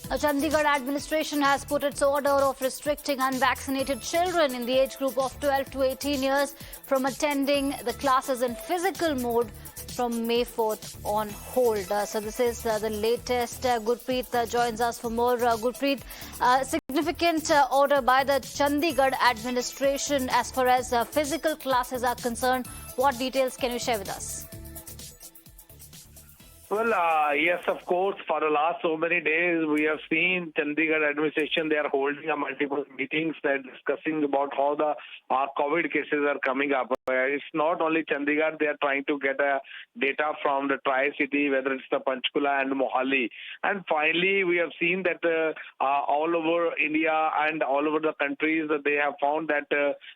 The Chandigarh administration has put its order of restricting unvaccinated children in the age group of 12 to 18 years from attending the classes in physical mode from May 4th on hold. So this is the latest. Gurpreet joins us for more. Gurpreet, significant order by the Chandigarh administration as far as physical classes are concerned. What details can you share with us? Well, yes, of course. For the last so many days, we have seen Chandigarh administration. They are holding a multiple meetings. They're discussing about how the COVID cases are coming up. It's not only Chandigarh. They are trying to get data from the Tri-City, whether it's the Panchkula and Mohali. And finally, we have seen that all over India and all over the countries, they have found that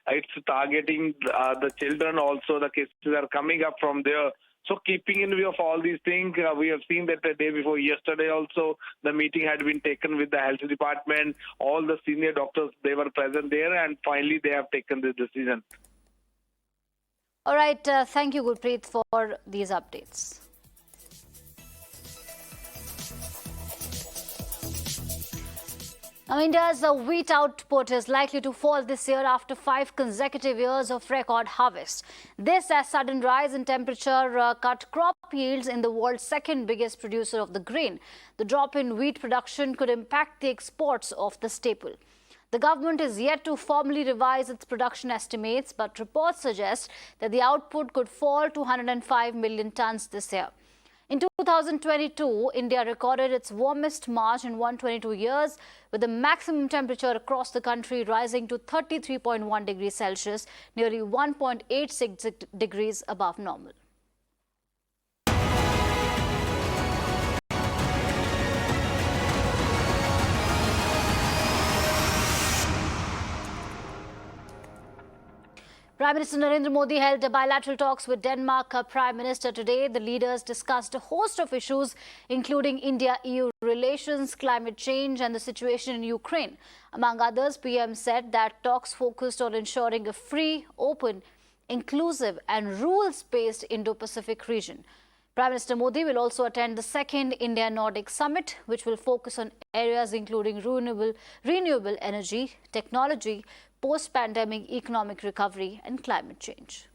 it's targeting the children also. The cases are coming up from there. So keeping in view of all these things, we have seen that the day before yesterday also, the meeting had been taken with the health department. All the senior doctors, they were present there, and finally they have taken this decision. All right. Thank you, Gurpreet, for these updates. Now, India's wheat output is likely to fall this year after 5 consecutive years of record harvest. This, as sudden rise in temperature cut crop yields in the world's second biggest producer of the grain. The drop in wheat production could impact the exports of the staple. The government is yet to formally revise its production estimates, but reports suggest that the output could fall to 105 million tons this year. In 2022, India recorded its warmest March in 122 years, with the maximum temperature across the country rising to 33.1 degrees Celsius, nearly 1.86 degrees above normal. Prime Minister Narendra Modi held bilateral talks with Denmark Prime Minister today. The leaders discussed a host of issues, including India-EU relations, climate change and the situation in Ukraine. Among others, PM said that talks focused on ensuring a free, open, inclusive and rules-based Indo-Pacific region. Prime Minister Modi will also attend the second India-Nordic Summit, which will focus on areas including renewable energy, technology, post-pandemic economic recovery and climate change.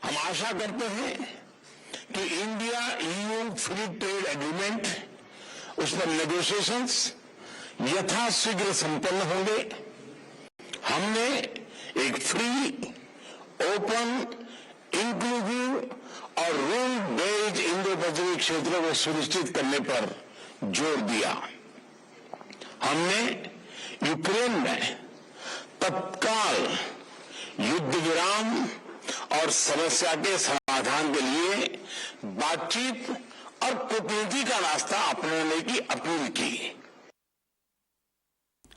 हम आशा करते हैं कि India EU free trade agreement उस पर negotiations यथाशीघ्र संपन्न होंगे। हमने एक फ्री, ओपन, इंक्लूसिव और रूल बेस्ड इंडो पैसिफिक क्षेत्र को सुनिश्चित करने पर जोर दिया। हमने यूक्रेन में तत्काल युद्ध विराम और समस्या के समाधान के लिए बातचीत और कूटनीति का रास्ता अपनाने की अपील की।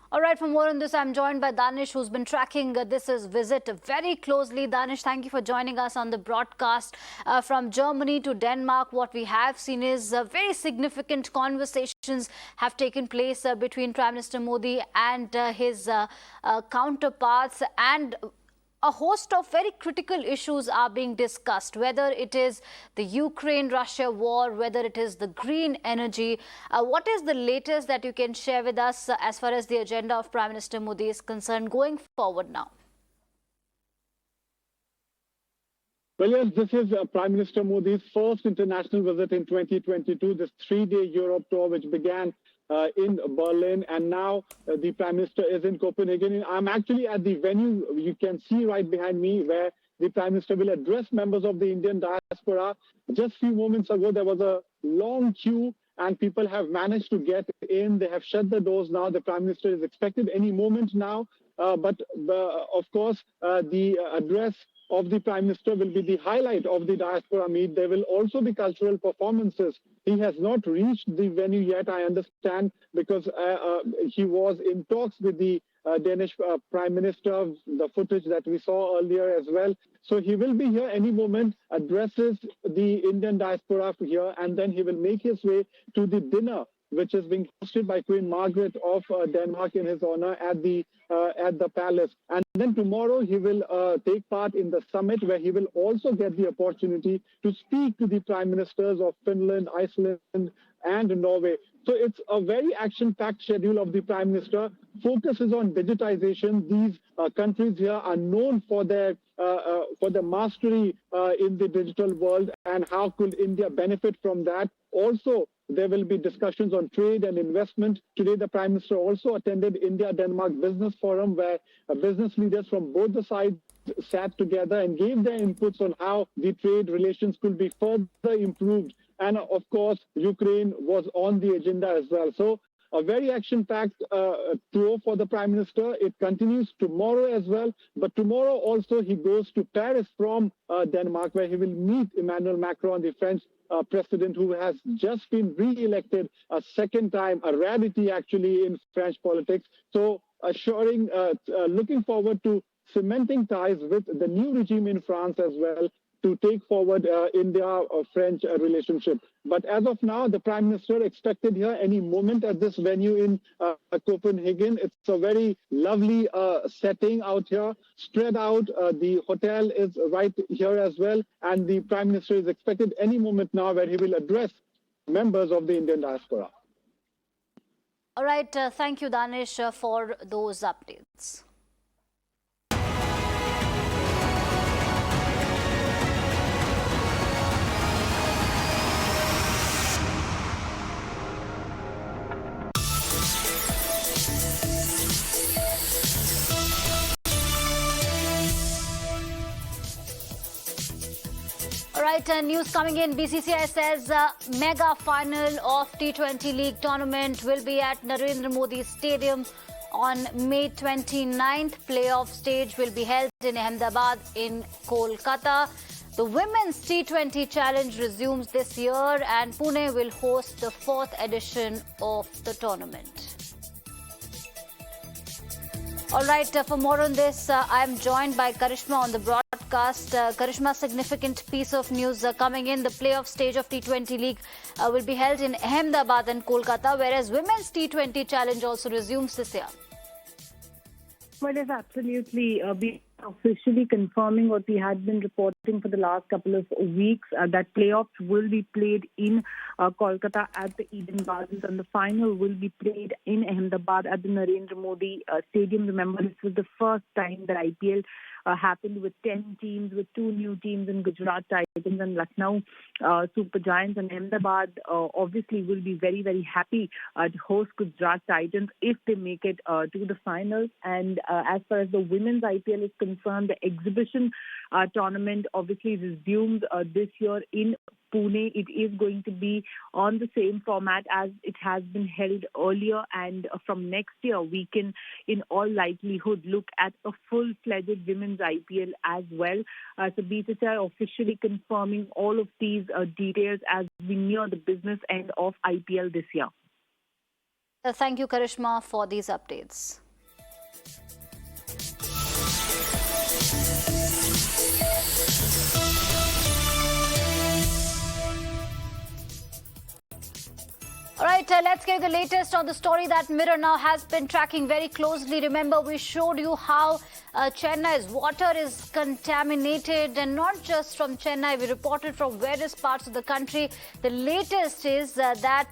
All right, for more on this, I'm joined by Danish, who's been tracking this visit very closely. Danish, thank you for joining us on the broadcast. From Germany to Denmark, what we have seen is very significant conversations have taken place between Prime Minister Modi and his counterparts, and a host of very critical issues are being discussed, whether it is the Ukraine-Russia war, whether it is the green energy. What is the latest that you can share with us as far as the agenda of Prime Minister Modi is concerned going forward now? Well, yes, this is Prime Minister Modi's first international visit in 2022, this 3-day Europe tour, which began in Berlin, and now the Prime Minister is in Copenhagen. I'm actually at the venue you can see right behind me, where the Prime Minister will address members of the Indian diaspora. Just a few moments ago, there was a long queue and people have managed to get in. They have shut the doors now. The Prime Minister is expected any moment now. But of course, the address of the Prime Minister will be the highlight of the diaspora meet. There will also be cultural performances. He has not reached the venue yet, I understand, because he was in talks with the Danish Prime Minister, the footage that we saw earlier as well. So he will be here any moment, addresses the Indian diaspora here, and then he will make his way to the dinner which is being hosted by Queen Margaret of Denmark in his honor at the palace. And then tomorrow he will take part in the summit, where he will also get the opportunity to speak to the prime ministers of Finland, Iceland, and Norway. So it's a very action-packed schedule of the Prime Minister. Focus is on digitization. These countries here are known for their mastery in the digital world, and how could India benefit from that? Also, there will be discussions on trade and investment. Today, the Prime Minister also attended India-Denmark Business Forum, where business leaders from both the sides sat together and gave their inputs on how the trade relations could be further improved. And of course, Ukraine was on the agenda as well. So a very action-packed tour for the Prime Minister. It continues tomorrow as well. But tomorrow also he goes to Paris from Denmark, where he will meet Emmanuel Macron, the French president, who has just been re-elected a second time, a rarity actually in French politics. So looking forward to cementing ties with the new regime in France as well, to take forward India-French relationship. But as of now, the Prime Minister expected here any moment at this venue in Copenhagen. It's a very lovely setting out here, spread out. The hotel is right here as well. And the Prime Minister is expected any moment now, where he will address members of the Indian diaspora. All right. Thank you, Danish, for those updates. All right, news coming in. BCCI says mega final of T20 League tournament will be at Narendra Modi Stadium on May 29th. Playoff stage will be held in Ahmedabad in Kolkata. The Women's T20 Challenge resumes this year, and Pune will host the 4th edition of the tournament. All right, for more on this, I'm joined by Karishma on the broadcast. Karishma, significant piece of news coming in. The playoff stage of T20 League will be held in Ahmedabad and Kolkata, whereas Women's T20 Challenge also resumes this year. Well, it's absolutely been officially confirming what we had been reporting for the last couple of weeks, that playoffs will be played in Kolkata at the Eden Gardens, and the final will be played in Ahmedabad at the Narendra Modi Stadium. Remember, this was the first time that IPL happened with 10 teams, with 2 new teams in Gujarat Titans and Lucknow Super Giants. And Ahmedabad obviously will be very, very happy to host Gujarat Titans if they make it to the finals. And as far as the women's IPL is concerned, the exhibition tournament obviously resumes this year in Pune. It is going to be on the same format as it has been held earlier, and from next year we can in all likelihood look at a full-fledged women's IPL as well. So BCCI officially confirming all of these details as we near the business end of IPL this year. Thank you, Karishma, for these updates. All right, let's get the latest on the story that Mirror now has been tracking very closely. Remember, we showed you how Chennai's water is contaminated, and not just from Chennai. We reported from various parts of the country. The latest is that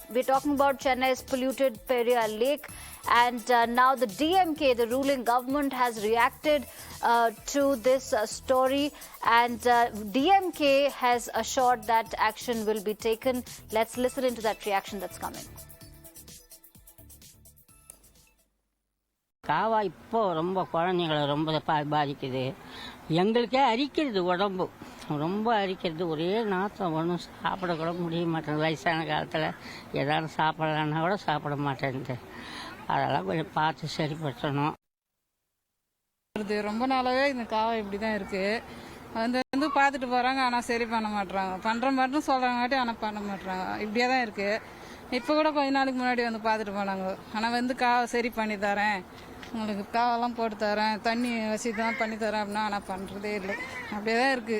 we're talking about Chennai's polluted Periyar Lake. And now the DMK, the ruling government, has reacted to this story, and DMK has assured that action will be taken. Let's listen into that reaction that's coming. காவா இப்போ ரொம்ப குழந்தைங்களை ரொம்ப பாதிக்குது. எங்களுக்கே அரிக்கிறது, உடம்பு ரொம்ப அரிக்கிறது, ஒரே நாற்றம், ஒன்றும் சாப்பிட கூட முடிய மாட்டேங்குது. வயசான காலத்தில் ஏதாவது சாப்பிடலான்னா கூட சாப்பிட மாட்டேங்குது. அதெல்லாம் கொஞ்சம் பார்த்து சரிப்படுத்தணும். ரொம்ப நாளாவே இந்த காவா இப்படி தான் இருக்கு. வந்து பார்த்துட்டு போறாங்க, ஆனால் சரி பண்ண மாட்டாங்க. பண்ற மட்டும் சொல்றாங்காட்டி ஆனால் பண்ண மாட்டாங்க. இப்படியே தான் இருக்கு. இப்போ கூட கொஞ்ச நாளைக்கு முன்னாடி வந்து பார்த்துட்டு போனாங்க. ஆனால் வந்து காவை சரி பண்ணி தரேன், உங்களுக்கு காவெல்லாம் போட்டு தரேன், தண்ணி வசதி தான் பண்ணி தரேன் அப்படின்னா ஆனால் பண்ணுறதே இல்லை. அப்படியே தான் இருக்கு.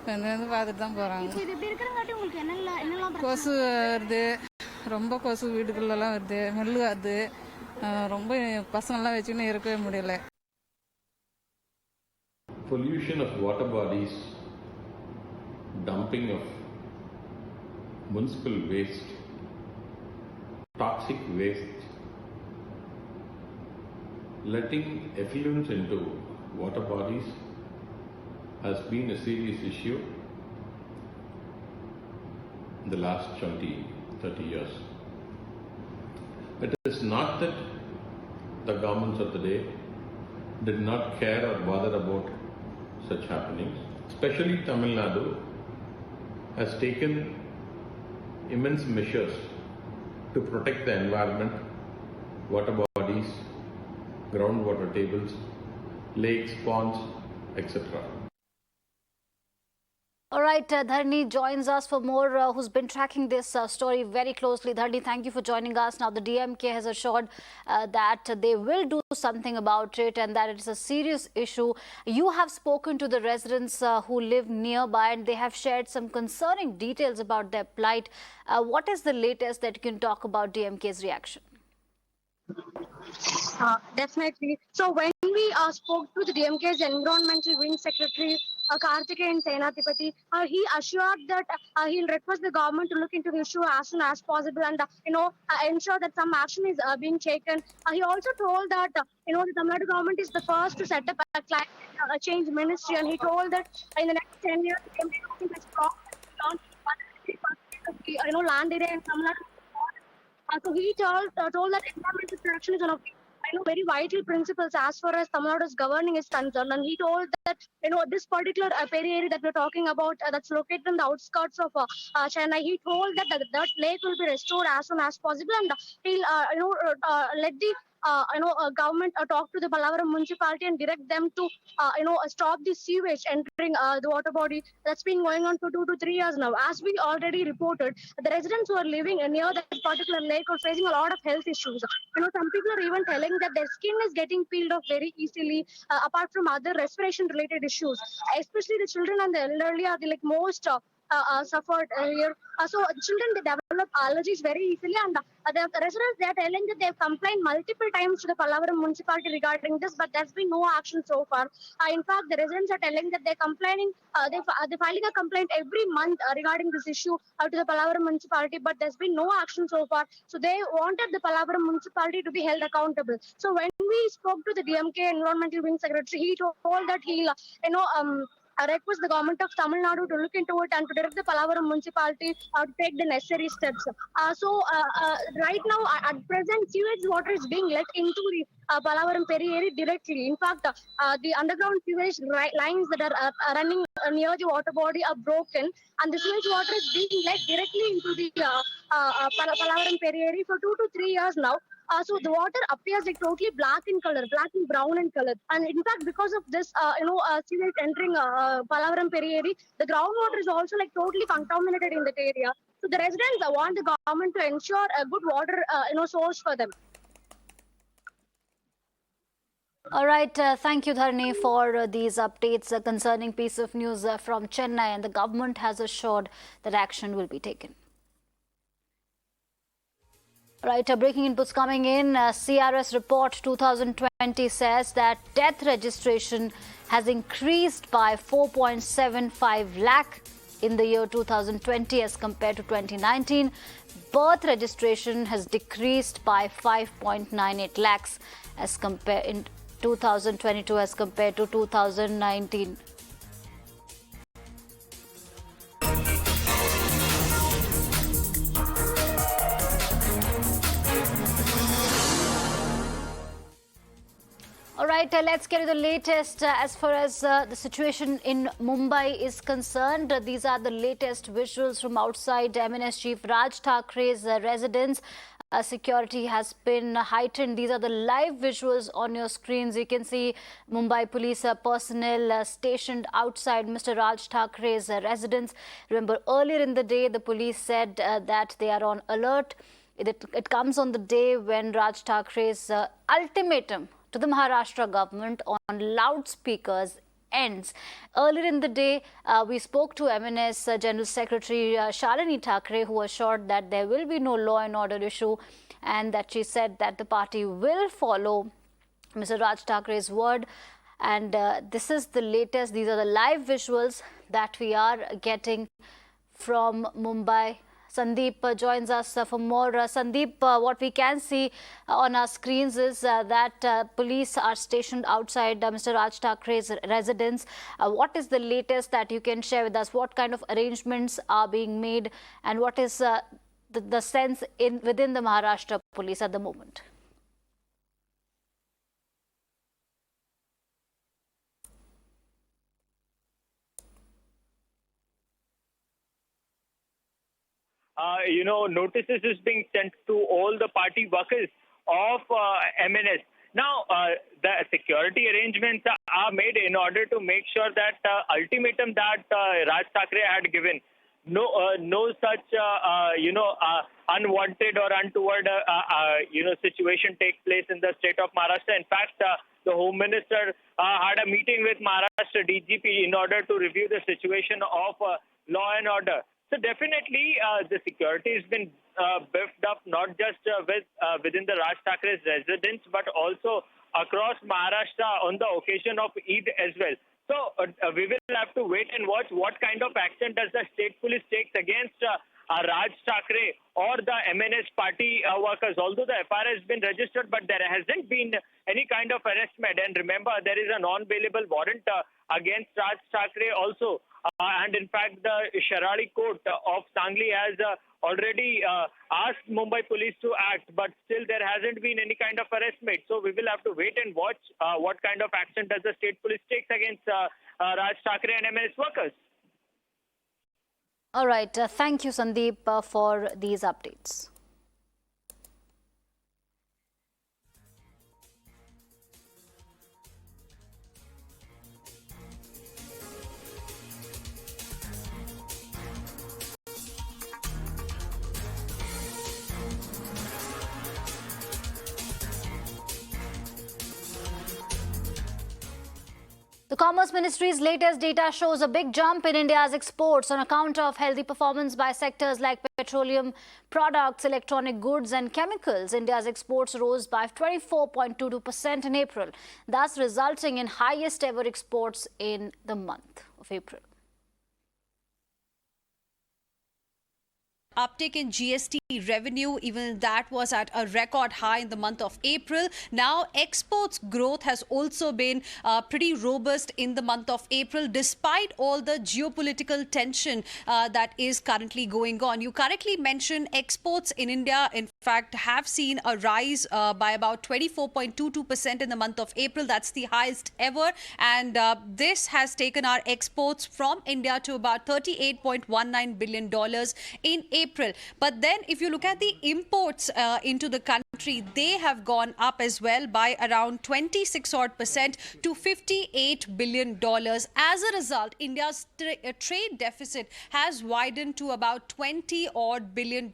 வந்து பார்த்துட்டு தான் போறாங்க. கொசு வருது, ரொம்ப கொசு வீடுக்குள்ளெல்லாம் வருது, மெல்லு அது ரொம்ப பசங்கள்லாம் வச்சுன்னு இருக்கவே முடியல. Pollution of water bodies, dumping of municipal waste, toxic waste, letting effluents into water bodies has been a serious issue in the last 20-30 years. It is not that the governments of the day did not care or bother about such happenings. Especially Tamil Nadu has taken immense measures to protect the environment, water bodies, groundwater tables, lakes, ponds, etc. All right, Dharni joins us for more, who's been tracking this story very closely. Dharni, thank you for joining us. Now, the DMK has assured that they will do something about it and that it is a serious issue. You have spoken to the residents who live nearby and they have shared some concerning details about their plight. What is the latest that you can talk about DMK's reaction? Definitely. So when we spoke to the DMK's Environmental Wing Secretary, Karthikeyan Senatipati, he assured that he'll request the government to look into the issue as soon as possible and, ensure that some action is being taken. He also told that, the Tamil Nadu government is the first to set up a climate change ministry, and he told that in the next 10 years, the government has promised to launch land area in Tamil Nadu. So he told that environmental protection is one of the very vital principles as far as Tamil Nadu's governing is concerned. And he told that this particular area that we're talking about that's located in the outskirts of Chennai. He told that that lake will be restored as soon as possible, and he'll let the government talk to the Pallavaram municipality and direct them to stop the sewage entering the water body. That's been going on for 2 to 3 years now. As we already reported, the residents who are living near that particular lake are facing a lot of health issues. Some people are even telling that their skin is getting peeled off very easily, apart from other respiration related issues. Especially the children and the elderly are the most suffered here. So children, they develop allergies very easily, and the residents, they are telling that they have complained multiple times to the Pallavaram municipality regarding this, but there's been no action so far. In fact, the residents are telling that they're complaining, they're filing a complaint every month regarding this issue to the Pallavaram municipality, but there's been no action so far. So they wanted the Pallavaram municipality to be held accountable. So when we spoke to the DMK Environmental Wing Secretary, he told that he'll, request the government of Tamil Nadu to look into it and to direct the Pallavaram municipality to take the necessary steps. Right now, at present, sewage water is being let into the Pallavaram area directly. In fact, the underground sewage lines that are running near the water body are broken, and the sewage water is being let directly into the Pallavaram area for 2 to 3 years now. So the water appears like totally black in color, black and brown in color. And in fact, because of this, sewage entering Pallavaram area, the groundwater is also like totally contaminated in that area. So the residents want the government to ensure a good water, source for them. All right, thank you, Dharni, for these updates concerning piece of news from Chennai, and the government has assured that action will be taken. Right, breaking inputs coming in. CRS report 2020 says that death registration has increased by 4.75 lakh in the year 2020 as compared to 2019. Birth registration has decreased by 5.98 lakhs as compared in 2022 as compared to 2019. All right, let's get to the latest as far as the situation in Mumbai is concerned. These are the latest visuals from outside MNS Chief Raj Thakkre's residence. Security has been heightened. These are the live visuals on your screens. You can see Mumbai police personnel stationed outside Mr. Raj Thakkre's residence. Remember, earlier in the day, the police said that they are on alert. It comes on the day when Raj Thakkre's ultimatum to the Maharashtra government on loudspeakers ends. Earlier in the day, we spoke to MNS General Secretary Shalini Thackeray, who assured that there will be no law and order issue, and that she said that the party will follow Mr. Raj Thackeray's word. And this is the latest. These are the live visuals that we are getting from Mumbai. Sandeep joins us for more. Sandeep, what we can see on our screens is that police are stationed outside Mr. Raj Thackeray's residence. What is the latest that you can share with us? What kind of arrangements are being made, and what is the sense within the Maharashtra police at the moment? Notices is being sent to all the party workers of MNS. Now, the security arrangements are made in order to make sure that ultimatum that Raj Thackeray had given, no such, unwanted or untoward, situation takes place in the state of Maharashtra. In fact, the Home Minister had a meeting with Maharashtra DGP in order to review the situation of law and order. So definitely, the security has been beefed up, not just within the Raj Thackeray's residence, but also across Maharashtra on the occasion of Eid as well. So we will have to wait and watch what kind of action does the state police take against Raj Thackeray or the MNS party workers. Although the FIR has been registered, but there hasn't been any kind of arrest made. And remember, there is a non-bailable warrant against Raj Thackeray also. And in fact, the Sharali court of Sangli has already asked Mumbai police to act, but still there hasn't been any kind of arrest made. So we will have to wait and watch what kind of action does the state police take against Raj Thackeray and MNS workers. All right. Thank you, Sandeep, for these updates. The Commerce Ministry's latest data shows a big jump in India's exports on account of healthy performance by sectors like petroleum products, electronic goods and chemicals. India's exports rose by 24.22% in April, thus resulting in highest ever exports in the month of April. Uptick in GST revenue, even that was at a record high in the month of April. Now, exports growth has also been pretty robust in the month of April, despite all the geopolitical tension that is currently going on. You correctly mentioned exports in India, in fact, have seen a rise by about 24.22% in the month of April. That's the highest ever. And this has taken our exports from India to about $38.19 billion in April. But then if you look at the imports into the country, they have gone up as well by around 26% to $58 billion. As a result, India's trade deficit has widened to about $20 billion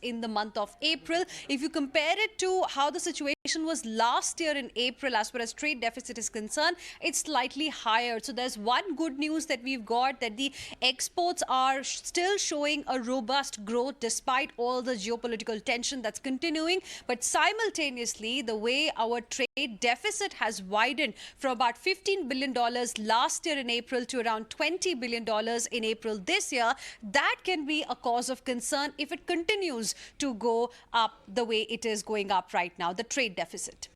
in the month of April. If you compare it to how the situation was last year in April, as far as trade deficit is concerned, it's slightly higher. So there's one good news that we've got, that the exports are still showing a robust growth despite all the geopolitical tension that's continuing. But simultaneously, the way our trade deficit has widened from about $15 billion last year in April to around $20 billion in April this year, that can be a cause of concern if it continues to go up the way it is going up right now, the trade deficit.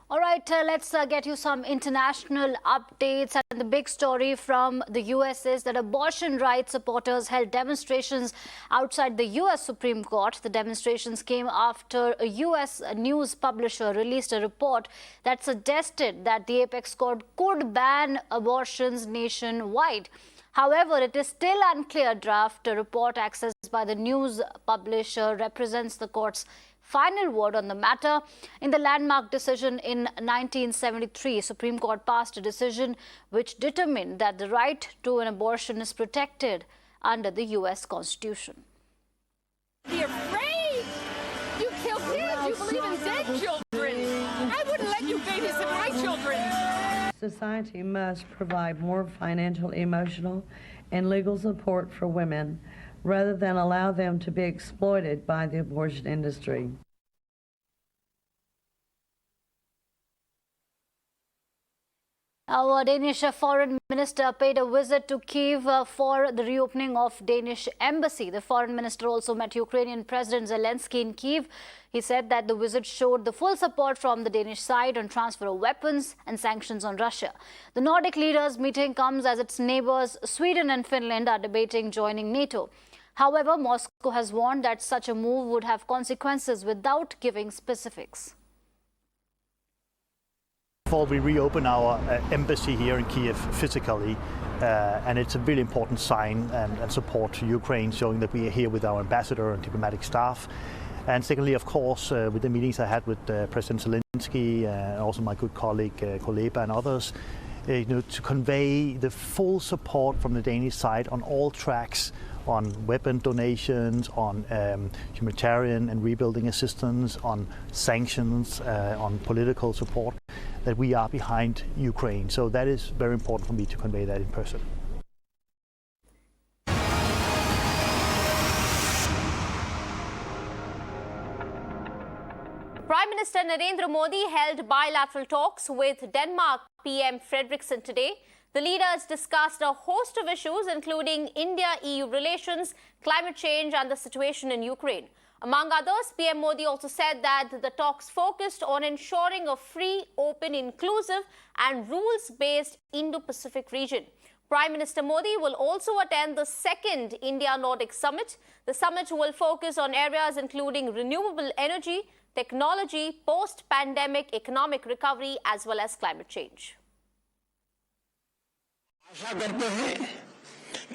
All right, let's get you some international updates. And the big story from the US is that abortion rights supporters held demonstrations outside the US Supreme Court. The demonstrations came after a US news publisher released a report that suggested that the apex court could ban abortions nationwide. However, it is still unclear. Draft report accessed by the news publisher represents the court's final word on the matter. In the landmark decision in 1973, Supreme Court passed a decision which determined that the right to an abortion is protected under the US Constitution. Be afraid! You kill kids! You believe in dead children! I wouldn't let you babysit my children! Society must provide more financial, emotional, and legal support for women rather than allow them to be exploited by the abortion industry. Our Danish foreign minister paid a visit to Kyiv for the reopening of Danish embassy. The foreign minister also met Ukrainian President Zelensky in Kyiv. He said that the visit showed the full support from the Danish side on transfer of weapons and sanctions on Russia. The Nordic leaders' meeting comes as its neighbors Sweden and Finland are debating joining NATO. However, Moscow has warned that such a move would have consequences without giving specifics. Before we reopen our embassy here in Kiev physically, and it's a really important sign and support to Ukraine, showing that we are here with our ambassador and diplomatic staff. And secondly, of course, with the meetings I had with President Zelensky, and also my good colleague Kuleba and others, to convey the full support from the Danish side on all tracks, on weapon donations, on humanitarian and rebuilding assistance, on sanctions, on political support, that we are behind Ukraine. So that is very important for me to convey that in person. Prime Minister Narendra Modi held bilateral talks with Denmark PM Frederiksen today. The leaders discussed a host of issues, including India-EU relations, climate change, and the situation in Ukraine. Among others, PM Modi also said that the talks focused on ensuring a free, open, inclusive, and rules-based Indo-Pacific region. Prime Minister Modi will also attend the second India-Nordic Summit. The summit will focus on areas including renewable energy, technology, post-pandemic economic recovery, as well as climate change. आशा करते हैं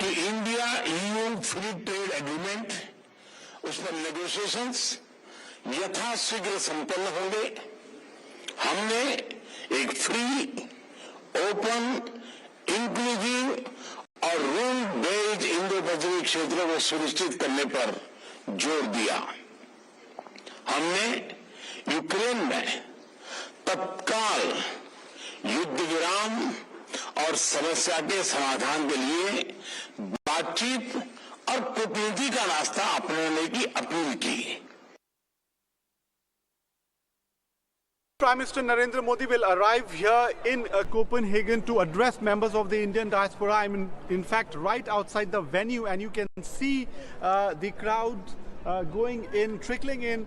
कि India EU free trade agreement उस पर negotiations यथाशीघ्र संपन्न होंगे। हमने एक फ्री, ओपन, इंक्लूसिव और रूल बेस्ड इंडो पैसिफिक क्षेत्र को सुनिश्चित करने पर जोर दिया। हमने यूक्रेन में तत्काल युद्ध विराम और समस्या के समाधान के लिए बातचीत और कूटनीति का रास्ता अपनाने की अपील की। Prime Minister Narendra Modi will arrive here in Copenhagen to address members of the Indian diaspora. I'm in fact right outside the venue, and you can see the crowd going in, trickling in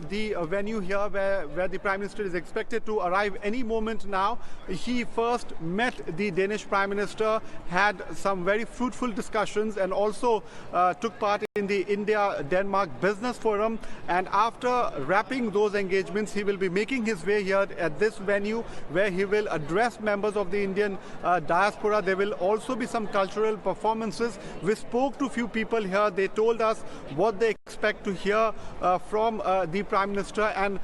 the venue here where the Prime Minister is expected to arrive any moment now. He first met the Danish Prime Minister, had some very fruitful discussions, and also took part in the India-Denmark Business Forum. And after wrapping those engagements, he will be making his way here at this venue where he will address members of the Indian diaspora. There will also be some cultural performances. We spoke to a few people here. They told us what they expect to hear from the Prime Minister, and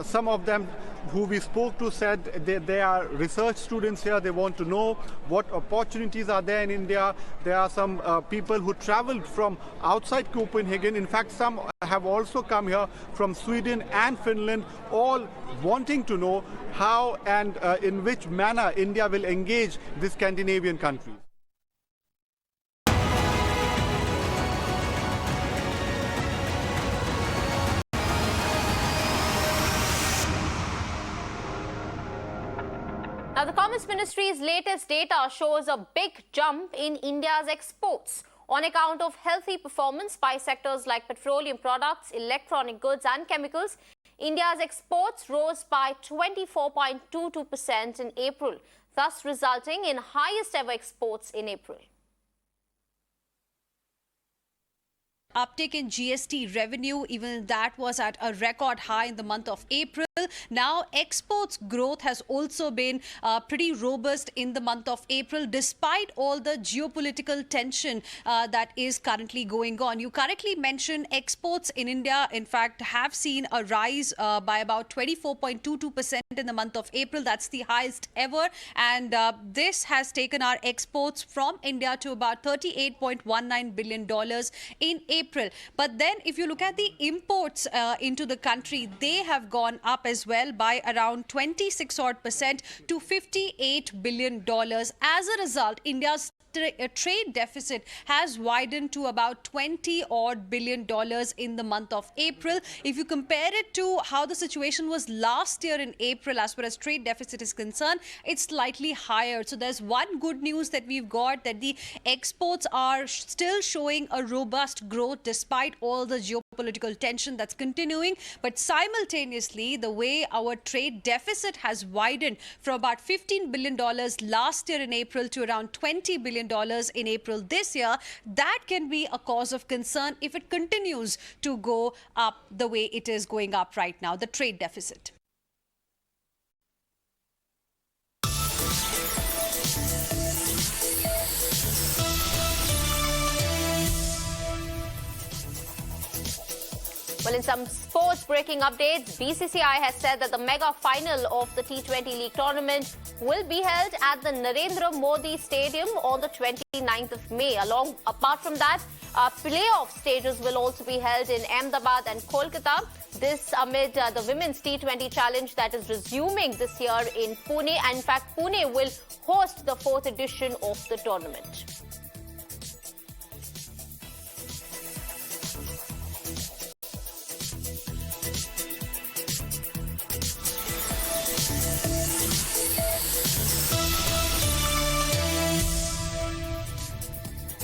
some of them who we spoke to said they are research students here. They want to know what opportunities are there in India. There are some people who traveled from outside Copenhagen. In fact, some have also come here from Sweden and Finland, all wanting to know how and in which manner India will engage the Scandinavian countries. Now, the Commerce Ministry's latest data shows a big jump in India's exports on account of healthy performance by sectors like petroleum products, electronic goods and chemicals. India's exports rose by 24.22% in April, thus resulting in highest ever exports in April. Uptick in GST revenue, even that was at a record high in the month of April. Now, exports growth has also been pretty robust in the month of April, despite all the geopolitical tension that is currently going on. You correctly mentioned exports in India, in fact, have seen a rise by about 24.22% in the month of April. That's the highest ever. And this has taken our exports from India to about $38.19 billion in April. April. But then if you look at the imports into the country, they have gone up as well by around 26% to $58 billion. As a result, India's trade deficit has widened to about $20 billion in the month of April. If you compare it to how the situation was last year in April, as far as trade deficit is concerned, it's slightly higher. So there's one good news that we've got, that the exports are still showing a robust growth despite all the geopolitical tension that's continuing. But simultaneously, the way our trade deficit has widened from about $15 billion last year in April to around $20 billion in April this year, that can be a cause of concern if it continues to go up the way it is going up right now, the trade deficit. Well, in some sports breaking updates, BCCI has said that the mega final of the T20 League tournament will be held at the Narendra Modi Stadium on the 29th of May. Apart from that, playoff stages will also be held in Ahmedabad and Kolkata. This amid the Women's T20 Challenge that is resuming this year in Pune. And in fact, Pune will host the 4th edition of the tournament.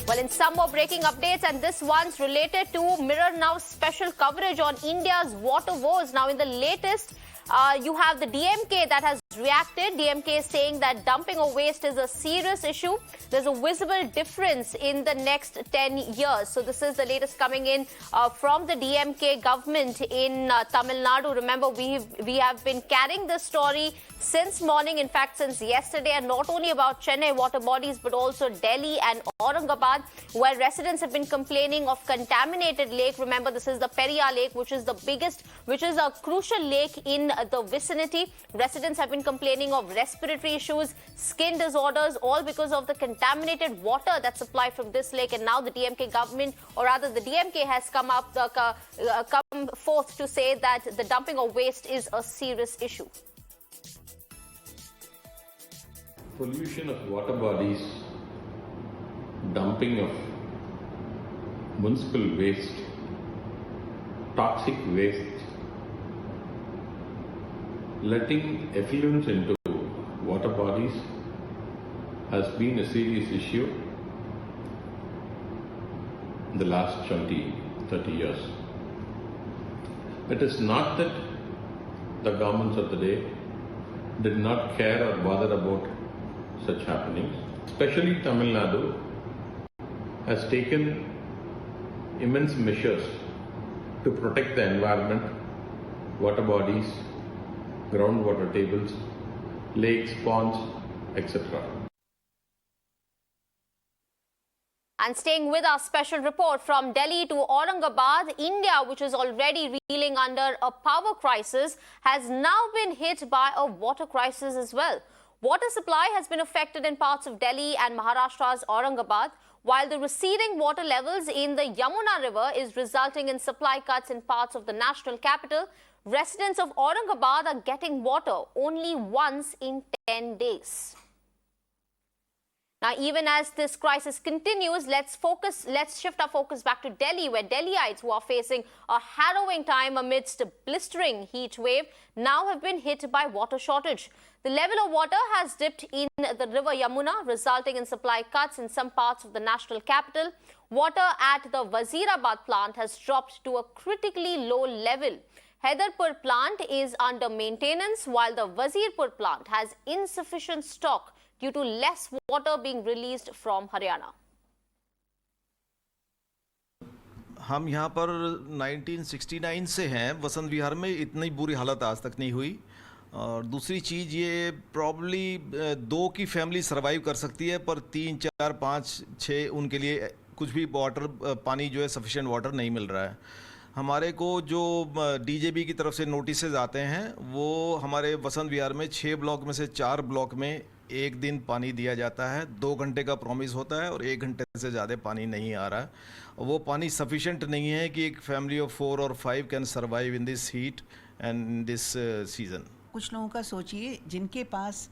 Well, in some more breaking updates, and this one's related to Mirror Now's special coverage on India's water woes. Now, in the latest, you have the DMK that has reacted. DMK is saying that dumping of waste is a serious issue. There's a visible difference in the next 10 years. So this is the latest coming in from the DMK government in Tamil Nadu. Remember, we have been carrying this story since morning, in fact, since yesterday, and not only about Chennai water bodies, but also Delhi and Aurangabad, where residents have been complaining of contaminated lake. Remember, this is the Periyar Lake, which is the biggest, which is a crucial lake in the vicinity. Residents have been complaining of respiratory issues, skin disorders, all because of the contaminated water that's supplied from this lake. And now the DMK government, or rather the DMK, has come forth to say that the dumping of waste is a serious issue. Pollution of water bodies, dumping of municipal waste, toxic waste, letting effluents into water bodies has been a serious issue in the last 20-30 years. It is not that the governments of the day did not care or bother about such happenings. Especially Tamil Nadu has taken immense measures to protect the environment, water bodies, groundwater tables, lakes, ponds, etc. And staying with our special report from Delhi to Aurangabad, India, which is already reeling under a power crisis, has now been hit by a water crisis as well. Water supply has been affected in parts of Delhi and Maharashtra's Aurangabad, while the receding water levels in the Yamuna River is resulting in supply cuts in parts of the national capital. Residents of Aurangabad are getting water only once in 10 days. Now, even as this crisis continues, let's shift our focus back to Delhi, where Delhiites who are facing a harrowing time amidst a blistering heat wave now have been hit by water shortage. The level of water has dipped in the river Yamuna, resulting in supply cuts in some parts of the national capital. Water at the Wazirabad plant has dropped to a critically low level. Haidarpur plant is under maintenance, while the Wazirpur plant has insufficient stock due to less water being released from Haryana. हम यहाँ पर 1969 से हैं वसंत विहार में, इतनी बुरी हालत आज तक नहीं हुई। और दूसरी चीज़ ये प्रॉब्ली 2 की फैमिली सरवाइव कर सकती है, पर 3, 4, 5, 6 उनके लिए कुछ भी पानी जो है सफिशिएंट वाटर नहीं मिल रहा है। हमारे को जो डीजेबी की तरफ से नोटिसेज आते हैं वो हमारे वसंत विहार में 6 ब्लॉक में से 4 ब्लॉक में एक दिन पानी दिया जाता है, 2 घंटे का प्रॉमिस होता है और 1 घंटे से ज़्यादा पानी नहीं आ रहा है। वो पानी सफिशेंट नहीं है कि एक फैमिली ऑफ 4 और 5 can survive in this heat and in this season. कुछ लोगों का सोचिए जिनके पास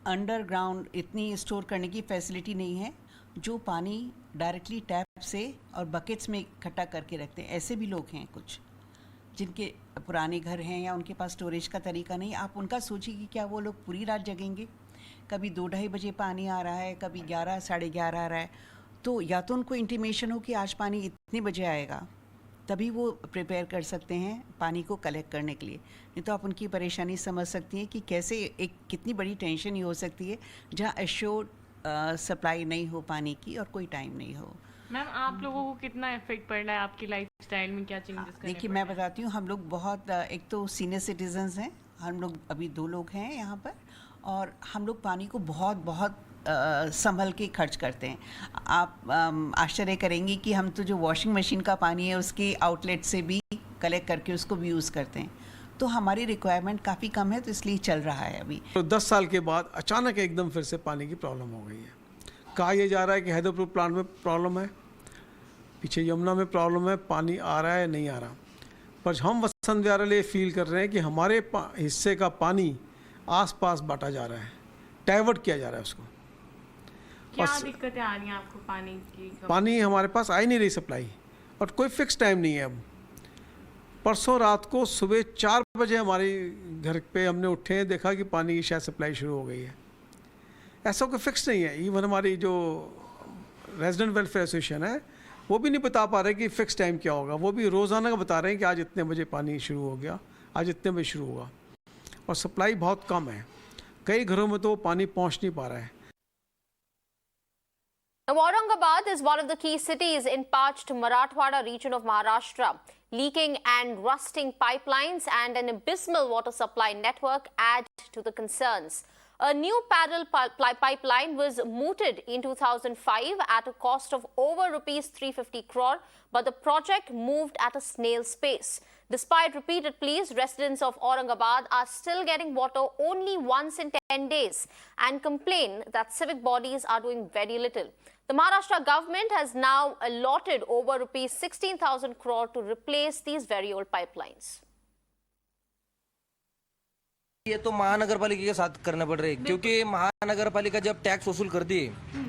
अंडरग्राउंड इतनी स्टोर करने की फैसिलिटी नहीं है, जो पानी डायरेक्टली टैप से और बकेट्स में इकट्ठा करके रखते हैं। ऐसे भी लोग हैं कुछ जिनके पुराने घर हैं या उनके पास स्टोरेज का तरीका नहीं। आप उनका सोचिए कि क्या वो लोग पूरी रात जगेंगे। कभी 2-2:30 बजे पानी आ रहा है, कभी 11 साढ़े 11 आ रहा है। तो या तो उनको इंटीमेशन हो कि आज पानी इतने बजे आएगा, तभी वो प्रिपेयर कर सकते हैं पानी को कलेक्ट करने के लिए। नहीं तो आप उनकी परेशानी समझ सकती हैं कि कैसे एक कितनी बड़ी टेंशन ही हो सकती है जहाँ एश्योर्ड सप्लाई नहीं हो पानी की और कोई टाइम नहीं हो। मैम, आप लोगों को कितना इफेक्ट पड़ रहा है, आपकी लाइफस्टाइल में क्या चेंजेस करने? देखिए, मैं बताती हूँ, हम लोग बहुत एक तो सीनियर सिटीजन्स हैं, हम लोग अभी 2 लोग हैं यहाँ पर, और हम लोग पानी को बहुत संभल के खर्च करते हैं। आप आश्चर्य करेंगी कि हम तो जो वॉशिंग मशीन का पानी है उसके आउटलेट से भी कलेक्ट करके उसको भी यूज़ करते हैं। तो हमारी रिक्वायरमेंट काफ़ी कम है, तो इसलिए चल रहा है अभी। तो 10 साल के बाद अचानक एकदम फिर से पानी की प्रॉब्लम हो गई है। कहा यह जा रहा है कि हैदरपुर प्लांट में प्रॉब्लम है, पीछे यमुना में प्रॉब्लम है, पानी आ रहा है नहीं आ रहा। पर हम वसंत विहार ये फील कर रहे हैं कि हमारे हिस्से का पानी आसपास बांटा जा रहा है, डाइवर्ट किया जा रहा है उसको। क्या दिक्कतें आ रही हैं आपको पानी की? पानी हमारे पास आ ही नहीं रही सप्लाई, और कोई फिक्स टाइम नहीं है। अब परसों रात को सुबह 4 बजे हमारे घर पे हमने उठे हैं, देखा कि पानी की शायद सप्लाई शुरू हो गई है। ऐसा कोई फिक्स नहीं है। इवन हमारी जो रेजिडेंट वेलफेयर एसोसिएशन है वो भी नहीं बता पा रहे कि फ़िक्स टाइम क्या होगा। वो भी रोज़ाना का बता रहे हैं कि आज इतने बजे पानी शुरू हो गया, आज इतने बजे शुरू होगा, और सप्लाई बहुत कम है। कई घरों में तो वो पानी पहुंच नहीं पा रहा है। Now, Aurangabad is one of the key cities in parched Marathwada region of Maharashtra. Leaking and rusting pipelines and an abysmal water supply network add to the concerns. A new parallel pipeline was mooted in 2005 at a cost of over rupees 350 crore, but the project moved at a snail's pace. Despite repeated pleas, residents of Aurangabad are still getting water only once in 10 days and complain that civic bodies are doing very little. The Maharashtra government has now allotted over rupees 16,000 crore to replace these very old pipelines. ये तो महानगर पालिका के साथ करना पड़ रहा है, क्योंकि महानगर पालिका जब टैक्स वसूल करती है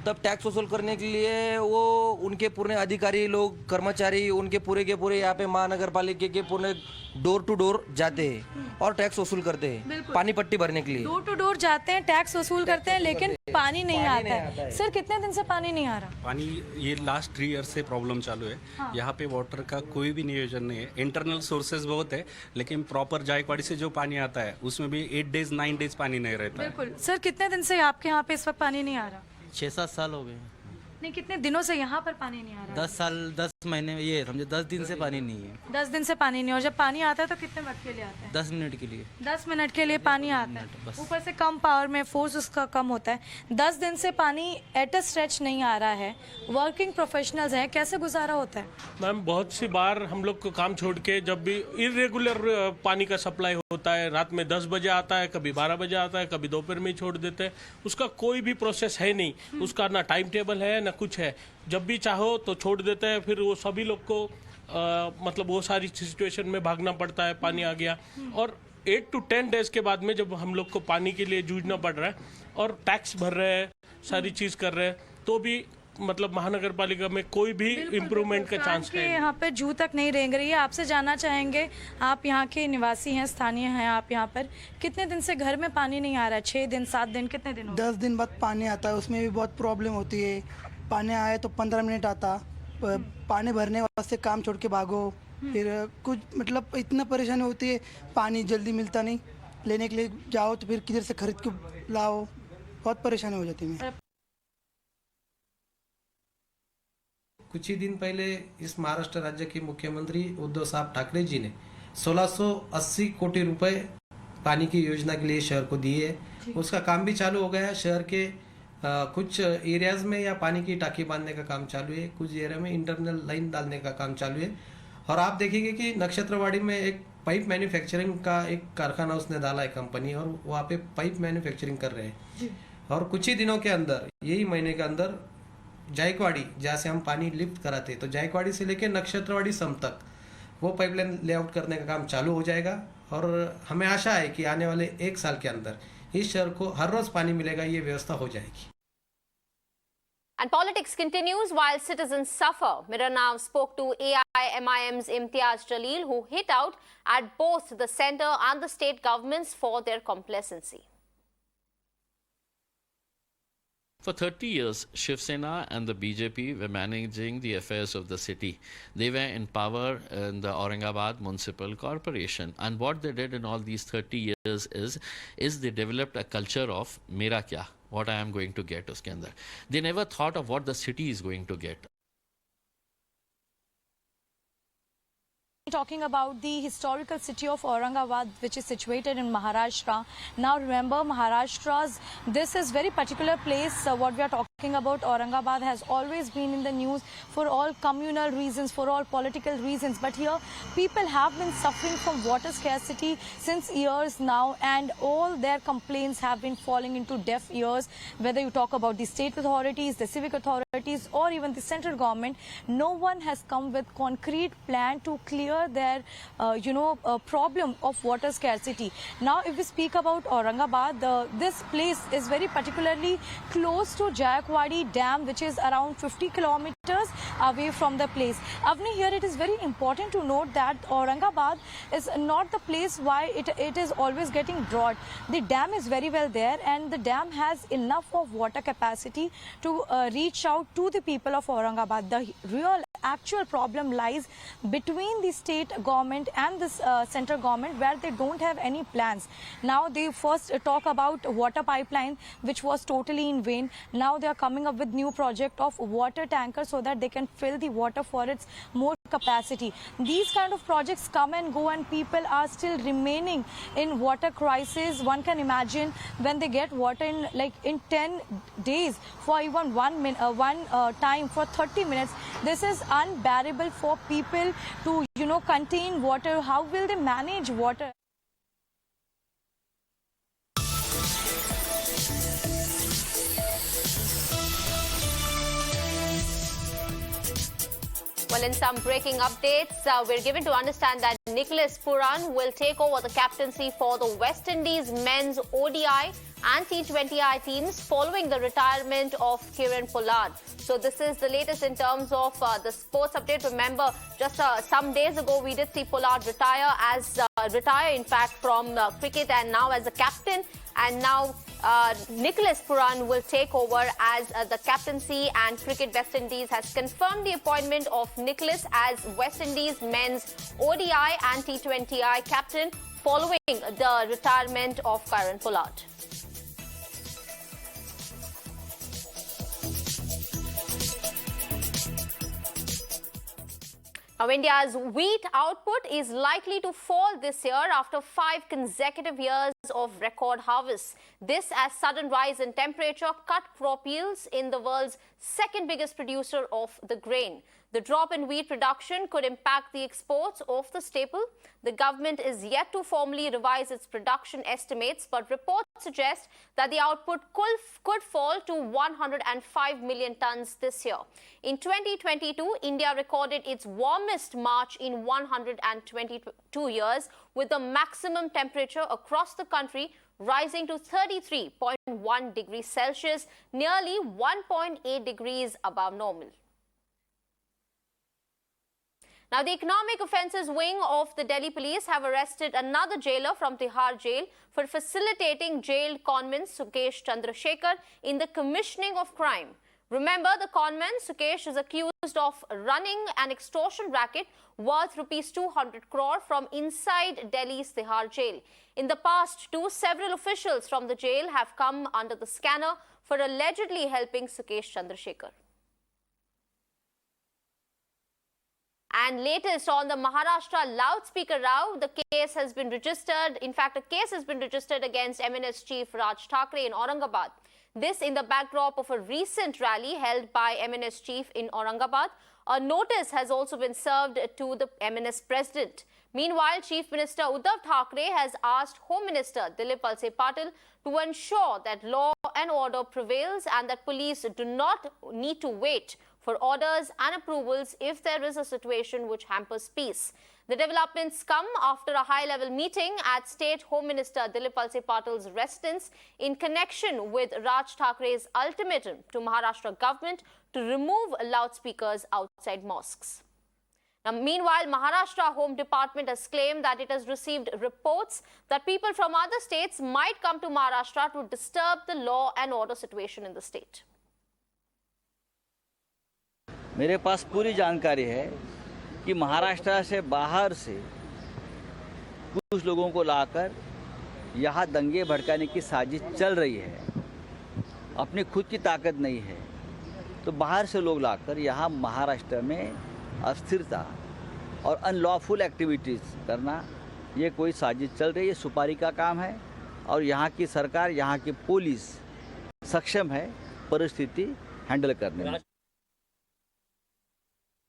तब टैक्स वसूल करने के लिए वो उनके पूरे अधिकारी लोग, कर्मचारी उनके पूरे के पूरे यहाँ पे महानगर पालिका के पूरे डोर टू डोर जाते हैं और टैक्स वसूल करते हैं पानी पट्टी भरने के लिए। डोर टू डोर जाते हैं, टैक्स वसूल करते हैं, लेकिन पानी नहीं आता है। सर, कितने दिन से पानी नहीं आ रहा? पानी ये लास्ट 3 ईयर से प्रॉब्लम चालू है। हाँ। यहाँ पे वाटर का कोई भी नियोजन नहीं है। इंटरनल सोर्सेज बहुत है, लेकिन प्रॉपर जायकवाड़ी से जो पानी आता है उसमें भी 8 डेज 9 डेज पानी नहीं रहता है। बिल्कुल। सर, कितने दिन से आपके यहाँ पे इस वक्त पानी नहीं आ रहा? 6-7 साल हो गए। नहीं, कितने दिनों से यहाँ पर पानी नहीं आ रहा? 10 साल 10 महीने, ये समझे 10 दिन से पानी नहीं है। 10 दिन से पानी नहीं, और जब पानी आता है तो कितने वक्त के लिए आता है? 10 मिनट के लिए। 10 मिनट के लिए पानी आता है, ऊपर से कम पावर में, फोर्स उसका कम होता है। 10 दिन से पानी एट अ स्ट्रेच नहीं आ रहा है। वर्किंग प्रोफेशनल्स हैं, कैसे गुजारा होता है? मैम, बहुत सी बार हम लोग को काम छोड़ के जब भी इरेगुलर पानी का सप्लाई होता है, रात में 10 बजे आता है, कभी 12 बजे आता है, कभी दोपहर में छोड़ देते हैं, उसका कोई भी प्रोसेस है नहीं। उसका ना टाइम टेबल है ना कुछ है। जब भी चाहो तो छोड़ देते हैं, फिर वो सभी लोग को मतलब वो सारी सिचुएशन में भागना पड़ता है। पानी आ गया और 8 to 10 डेज के बाद में जब हम लोग को पानी के लिए जूझना पड़ रहा है और टैक्स भर रहे हैं, सारी चीज़ कर रहे हैं, तो भी मतलब महानगर पालिका में कोई भी इम्प्रूवमेंट का चांस है। यहाँ पे जू तक नहीं रेंग रही है। आपसे जानना चाहेंगे, आप यहाँ के निवासी हैं, स्थानीय हैं आप यहाँ पर, कितने दिन से घर में पानी नहीं आ रहा है? 6 दिन, 7 दिन, कितने दिन? 10 दिन बाद पानी आता है, उसमें भी बहुत प्रॉब्लम होती है। पानी आए तो 15 मिनट आता, पानी भरने वास्ते काम छोड़ के भागो, फिर कुछ मतलब इतना परेशानी होती है। पानी जल्दी मिलता नहीं, लेने के लिए जाओ तो फिर किधर से खरीद के लाओ, बहुत परेशानी हो जाती है। कुछ ही दिन पहले इस महाराष्ट्र राज्य के मुख्यमंत्री उद्धव साहब ठाकरे जी ने 1680 कोटी रुपए पानी की योजना के लिए शहर को दिए है। उसका काम भी चालू हो गया है। शहर के कुछ एरियाज में या पानी की टाकी बांधने का काम चालू है, कुछ एरिया में इंटरनल लाइन डालने का काम चालू है। और आप देखेंगे कि नक्षत्रवाड़ी में एक पाइप मैन्युफैक्चरिंग का एक कारखाना उसने डाला है कंपनी, और वहाँ पे पाइप मैन्युफैक्चरिंग कर रहे हैं। और कुछ ही दिनों के अंदर, यही महीने के अंदर, जायकवाड़ी जहाँ से हम पानी लिफ्ट कराते हैं, तो जायकवाड़ी से लेके नक्षत्रवाड़ी सम तक वो पाइपलाइन लेआउट करने का काम चालू हो जाएगा। और हमें आशा है कि आने वाले 1 साल के अंदर इस शहर को हर रोज पानी मिलेगा, ये व्यवस्था हो जाएगी। And politics continues while citizens suffer. Mirror now spoke to AIMIM's Imtiaz Jalil, who hit out at both the centre and the state governments for their complacency. For 30 years, Shiv Sena and the BJP were managing the affairs of the city. They were in power in the Aurangabad Municipal Corporation. And what they did in all these 30 years is they developed a culture of Mera Kya, what I am going to get uske andar. They never thought of what the city is going to get. Talking about the historical city of Aurangabad, which is situated in Maharashtra. Now remember, this is very particular place. What we are talking about, Aurangabad has always been in the news for all communal reasons, for all political reasons. But here, people have been suffering from water scarcity since years now, and all their complaints have been falling into deaf ears. Whether you talk about the state authorities, the civic authorities, or even the central government, no one has come with concrete plan to clear their problem of water scarcity. Now if we speak about Aurangabad, this place is very particularly close to Jayakwadi Dam, which is around 50 kilometers away from the place. Avni, here it is very important to note that Aurangabad is not the place why it is always getting drought. The dam is very well there, and the dam has enough of water capacity to reach out to the people of Aurangabad. The real actual problem lies between the state government and the central government, where they don't have any plans. Now they first talk about water pipeline, which was totally in vain. Now they are coming up with new project of water tankers so that they can fill the water for its more capacity. These kind of projects come and go, and people are still remaining in water crisis. One can imagine when they get water in 10 days for even one time for 30 minutes. This is unbearable for people to contain water. How will they manage water? Well, in some breaking updates, we're given to understand that Nicholas Pooran will take over the captaincy for the West Indies men's ODI and T20I teams following the retirement of Kieran Pollard. So this is the latest in terms of the sports update. Remember, just some days ago, we did see Pollard retire in fact from cricket, and now as a captain. And now Nicholas Pooran will take over as the captaincy, and Cricket West Indies has confirmed the appointment of Nicholas as West Indies men's ODI and T20I captain following the retirement of Kieran Pollard. Now, India's wheat output is likely to fall this year after 5 consecutive years of record harvests. This as sudden rise in temperature cut crop yields in the world's second biggest producer of the grain. The drop in wheat production could impact the exports of the staple. The government is yet to formally revise its production estimates, but reports suggest that the output could fall to 105 million tons this year. In 2022, India recorded its warmest March in 122 years, with the maximum temperature across the country rising to 33.1 degrees Celsius, nearly 1.8 degrees above normal. Now, the Economic Offences Wing of the Delhi Police have arrested another jailer from Tihar Jail for facilitating jailed conman Sukesh Chandrasekhar in the commissioning of crime. Remember, the conman Sukesh is accused of running an extortion racket worth rupees 200 crore from inside Delhi's Tihar Jail. In the past, several officials from the jail have come under the scanner for allegedly helping Sukesh Chandrasekhar. And latest on the Maharashtra loudspeaker row, the case has been registered. In fact, a case has been registered against MNS chief Raj Thackeray in Aurangabad. This in the backdrop of a recent rally held by MNS chief in Aurangabad. A notice has also been served to the MNS president. Meanwhile, Chief Minister Uddhav Thackeray has asked Home Minister Dilip Valse Patil to ensure that law and order prevails and that police do not need to wait for orders and approvals if there is a situation which hampers peace. The developments come after a high-level meeting at State Home Minister Dilip Valse Patil's residence in connection with Raj Thakray's ultimatum to Maharashtra government to remove loudspeakers outside mosques. Now, meanwhile, Maharashtra Home Department has claimed that it has received reports that people from other states might come to Maharashtra to disturb the law and order situation in the state. मेरे पास पूरी जानकारी है कि महाराष्ट्र से बाहर से कुछ लोगों को लाकर यहाँ दंगे भड़काने की साजिश चल रही है। अपनी खुद की ताकत नहीं है तो बाहर से लोग लाकर यहाँ महाराष्ट्र में अस्थिरता और अनलॉफुल एक्टिविटीज़ करना, ये कोई साजिश चल रही है, सुपारी का काम है और यहाँ की सरकार, यहाँ की पुलिस सक्षम है परिस्थिति हैंडल करने में।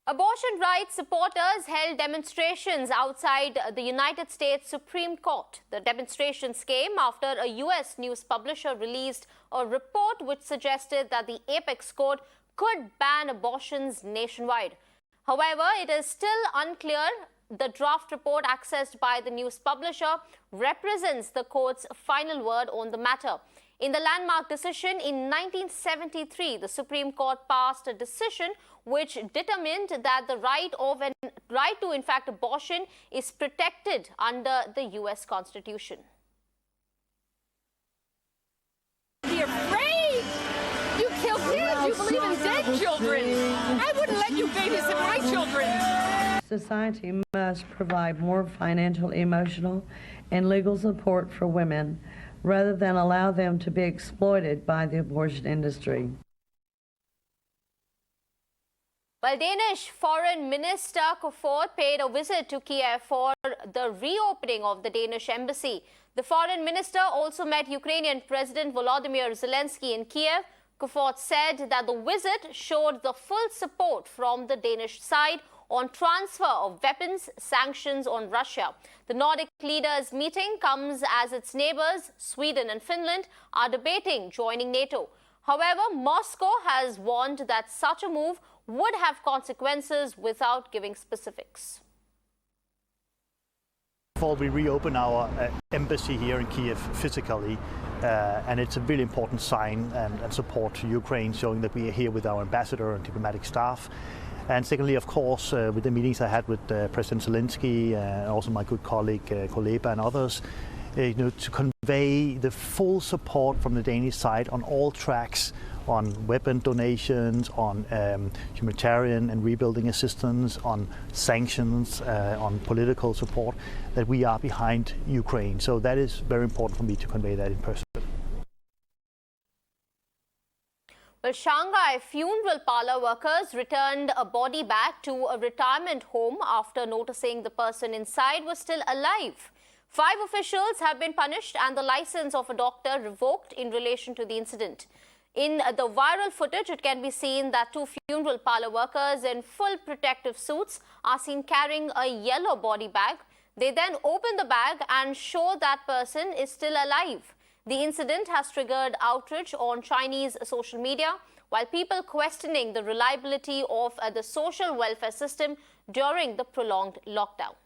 Abortion rights supporters held demonstrations outside the United States Supreme Court. The demonstrations came after a US news publisher released a report which suggested that the apex court could ban abortions nationwide. However, it is still unclear. The draft report accessed by the news publisher represents the court's final word on the matter. In the landmark decision in 1973, the Supreme Court passed a decision which determined that the right to in fact abortion is protected under the US Constitution. Be afraid! You kill kids! You believe in dead children! I wouldn't let you babysit my children! Society must provide more financial, emotional, and legal support for women rather than allow them to be exploited by the abortion industry. Well, Danish Foreign Minister Kofod paid a visit to Kiev for the reopening of the Danish embassy. The foreign minister also met Ukrainian President Volodymyr Zelensky in Kiev. Kofod said that the visit showed the full support from the Danish side on transfer of weapons, sanctions on Russia. The Nordic leaders' meeting comes as its neighbors, Sweden and Finland, are debating joining NATO. However, Moscow has warned that such a move would have consequences without giving specifics. Before we reopen our embassy here in Kiev physically, and it's a really important sign and support to Ukraine, showing that we are here with our ambassador and diplomatic staff. And secondly, of course, with the meetings I had with President Zelensky, and also my good colleague Kuleba and others, to convey the full support from the Danish side on all tracks, on weapon donations, on humanitarian and rebuilding assistance, on sanctions, on political support, that we are behind Ukraine. So that is very important for me to convey that in person. Well, Shanghai funeral parlor workers returned a body back to a retirement home after noticing the person inside was still alive. 5 officials have been punished and the license of a doctor revoked in relation to the incident. In the viral footage, it can be seen that 2 funeral parlor workers in full protective suits are seen carrying a yellow body bag. They then open the bag and show that person is still alive. The incident has triggered outrage on Chinese social media, while people questioning the reliability of the social welfare system during the prolonged lockdown.